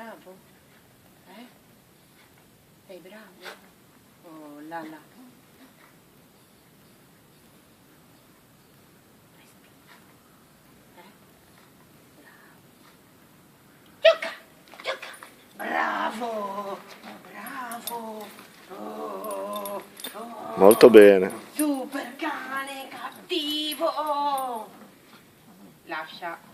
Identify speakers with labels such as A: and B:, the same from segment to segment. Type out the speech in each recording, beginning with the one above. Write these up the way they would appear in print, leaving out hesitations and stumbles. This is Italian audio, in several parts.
A: bravo? Sei bravo? Oh là là. Gioca! Gioca! Bravo! Bravo! Oh, oh.
B: Molto bene.
A: Super cane cattivo! Lascia.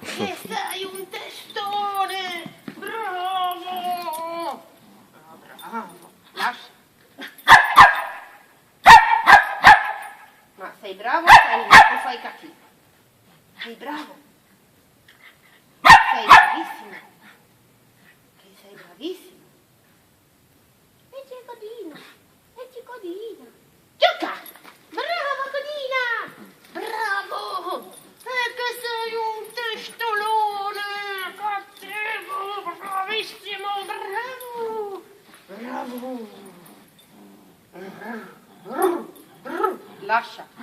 A: Che sei un testone! Bravo! Bravo! Lascia! Ma sei bravo o fai cattivo? Sei bravo? Sei bravissimo! Che sei bravissimo! E c'è Codina! E c'è Codina! Gioca! Bravo Codina! Bravo! Che sei un testolone cattivo, bravissimo, bravo, bravo, lascia.